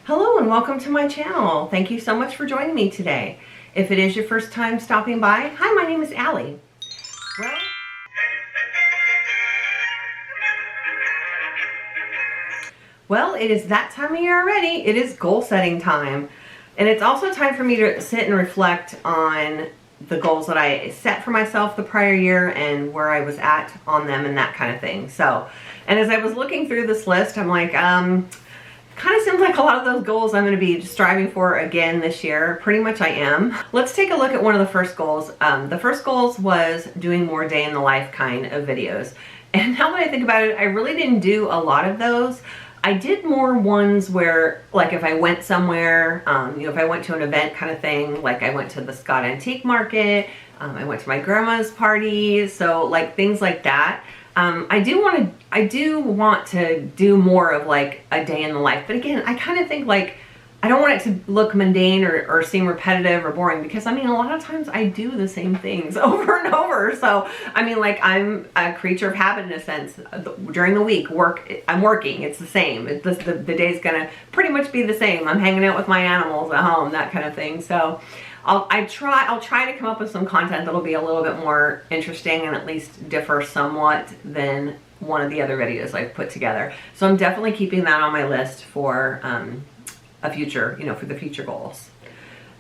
Hello and welcome to my channel. Thank you so much for joining me today. If it is your first time stopping by, hi, my name is Allie. Well, it is that time of year already. It is goal setting time. And it's also time for me to sit and reflect on the goals that I set for myself the prior year and where I was at on them and that kind of thing. So, and as I was looking through this list, I'm like, kind of seems like a lot of those goals I'm going to be striving for again this year. Pretty much I am. Let's take a look at one of the first goals. The first goals was doing more day in the life kind of videos. And now that I think about it, I really didn't do a lot of those. I did more ones where, like, if I went somewhere, if I went to an event kind of thing, like I went to the Scott Antique Market, I went to my grandma's party, so like things like that. I do want to do more of like a day in the life, but again, I kind of think like I don't want it to look mundane or seem repetitive or boring, because I mean, a lot of times I do the same things over and over. So I mean, like, I'm a creature of habit in a sense. During the week, I'm working, it's the same. The day's gonna pretty much be the same. I'm hanging out with my animals at home, that kind of thing. So I'll try to come up with some content that'll be a little bit more interesting and at least differ somewhat than one of the other videos I've put together. So I'm definitely keeping that on my list for a future, for the future goals.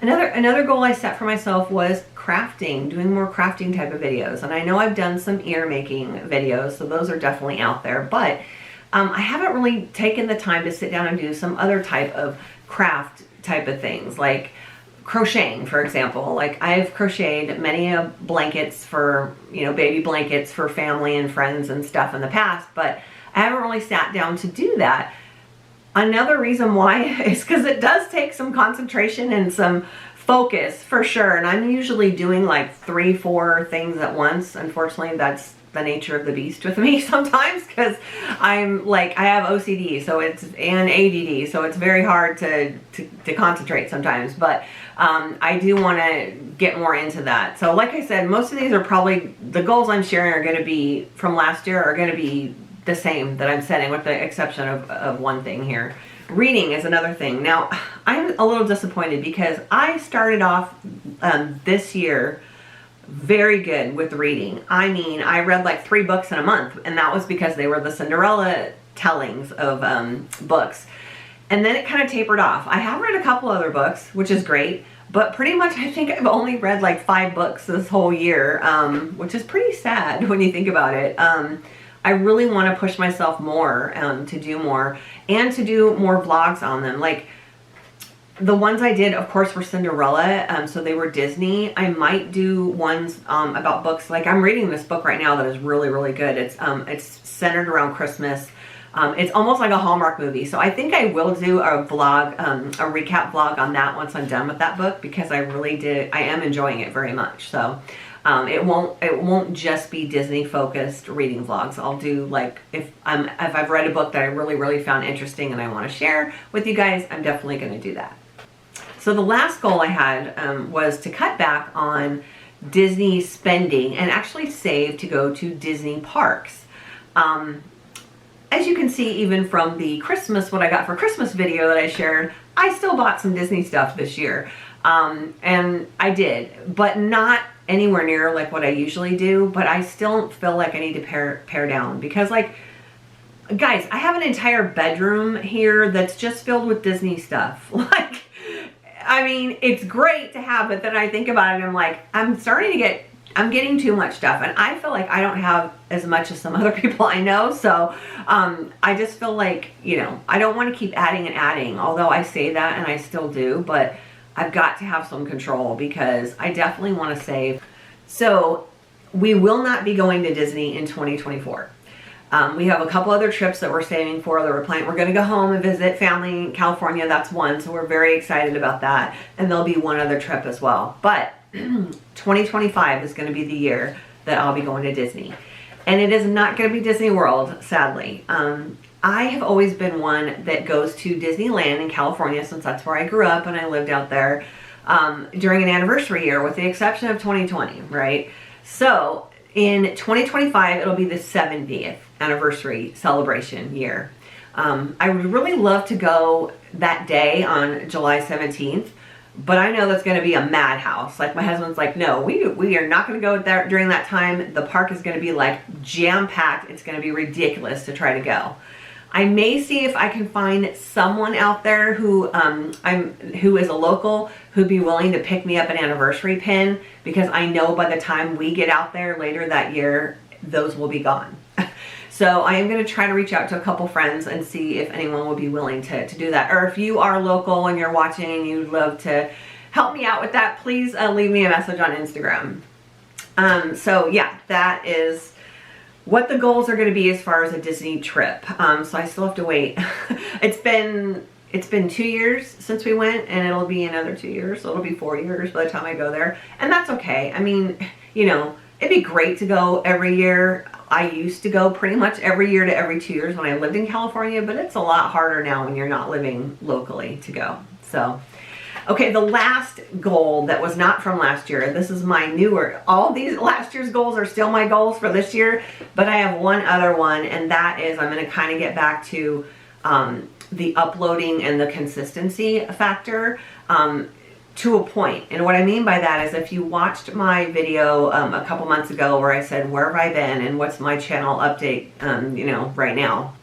Another goal I set for myself was crafting, doing more crafting type of videos. And I know I've done some ear making videos, so those are definitely out there, but I haven't really taken the time to sit down and do some other type of craft type of things, like crocheting, for example. Like, I've crocheted many blankets for, baby blankets for family and friends and stuff in the past, but I haven't really sat down to do that. Another reason why is because it does take some concentration and some focus for sure. And I'm usually doing like 3-4 things at once. Unfortunately, that's the nature of the beast with me sometimes, because I have OCD, and ADD, so it's very hard to concentrate sometimes. But I do want to get more into that. So like I said, most of these are probably, the goals I'm sharing are going to be from last year, are going to be the same that I'm setting, with the exception of one thing here. Reading is another thing. Now, I'm a little disappointed because I started off this year very good with reading. I mean, I read like 3 books in a month, and that was because they were the Cinderella tellings of books. And then it kind of tapered off. I have read a couple other books, which is great, but pretty much I think I've only read like 5 books this whole year, which is pretty sad when you think about it. I really want to push myself more to do more, and to do more vlogs on them. Like, the ones I did, of course, were Cinderella, so they were Disney. I might do ones about books. Like, I'm reading this book right now that is really, really good. It's centered around Christmas. It's almost like a Hallmark movie. So I think I will do a vlog, a recap vlog on that once I'm done with that book, because I am enjoying it very much. So it won't just be Disney focused reading vlogs. I'll do, like, if I've read a book that I really, really found interesting and I want to share with you guys, I'm definitely going to do that. So the last goal I had was to cut back on Disney spending and actually save to go to Disney parks. As you can see, even from the what I got for Christmas video that I shared, I still bought some Disney stuff this year. And I did, but not anywhere near like what I usually do. But I still feel like I need to pare down, because, like, guys, I have an entire bedroom here that's just filled with Disney stuff. Like, I mean, it's great to have, but then I think about it and I'm like, I'm getting too much stuff, and I feel like I don't have as much as some other people I know. So I just feel like, I don't want to keep adding and adding, although I say that and I still do, but I've got to have some control, because I definitely want to save. So we will not be going to Disney in 2024. We have a couple other trips that we're saving for, that we're planning. We're going to go home and visit family in California. That's one. So we're very excited about that. And there'll be one other trip as well. But 2025 is going to be the year that I'll be going to Disney. And it is not going to be Disney World, sadly. I have always been one that goes to Disneyland in California, since that's where I grew up and I lived out there, during an anniversary year, with the exception of 2020, right? So in 2025, it'll be the 70th anniversary celebration year. I would really love to go that day on July 17th. But I know that's going to be a madhouse. Like, my husband's like, no, we are not going to go there during that time. The park is going to be like jam-packed. It's going to be ridiculous to try to go. I may see if I can find someone out there who is a local who'd be willing to pick me up an anniversary pin, because I know by the time we get out there later that year, those will be gone. So I am going to try to reach out to a couple friends and see if anyone would be willing to do that. Or if you are local and you're watching and you'd love to help me out with that, please leave me a message on Instagram. So yeah, that is what the goals are going to be as far as a Disney trip. So I still have to wait. It's been 2 years since we went, and it'll be another 2 years. So it'll be 4 years by the time I go there. And that's okay. I mean, you know, it'd be great to go every year. I used to go pretty much every year to every 2 years when I lived in California, but it's a lot harder now when you're not living locally to go. So, okay, the last goal that was not from last year, this is my newer, all these last year's goals are still my goals for this year, but I have one other one, and that is I'm going to kind of get back to the uploading and the consistency factor. To a point. And what I mean by that is, if you watched my video a couple months ago where I said, where have I been and what's my channel update, you know, right now,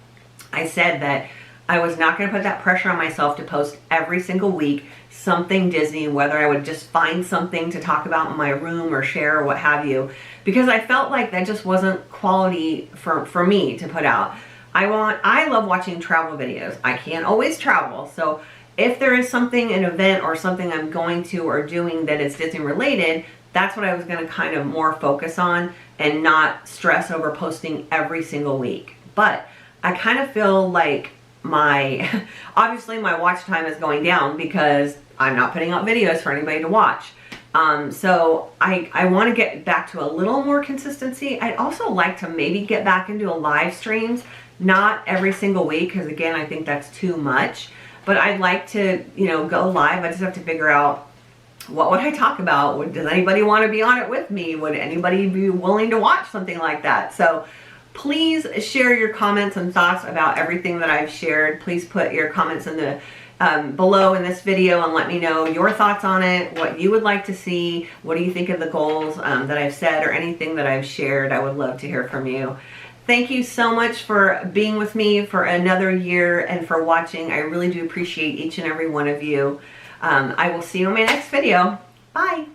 I said that I was not going to put that pressure on myself to post every single week something Disney, whether I would just find something to talk about in my room or share or what have you, because I felt like that just wasn't quality for me to put out. I love watching travel videos. I can't always travel, so if there is something, an event or something I'm going to or doing that is Disney related, that's what I was going to kind of more focus on and not stress over posting every single week. But I kind of feel like obviously my watch time is going down because I'm not putting out videos for anybody to watch. So I want to get back to a little more consistency. I'd also like to maybe get back into a live streams, not every single week, because again, I think that's too much. But I'd like to, you know, go live. I just have to figure out, what would I talk about? Does anybody want to be on it with me? Would anybody be willing to watch something like that? So please share your comments and thoughts about everything that I've shared. Please put your comments in the below in this video and let me know your thoughts on it, what you would like to see, what do you think of the goals that I've said or anything that I've shared. I would love to hear from you. Thank you so much for being with me for another year and for watching. I really do appreciate each and every one of you. I will see you in my next video. Bye.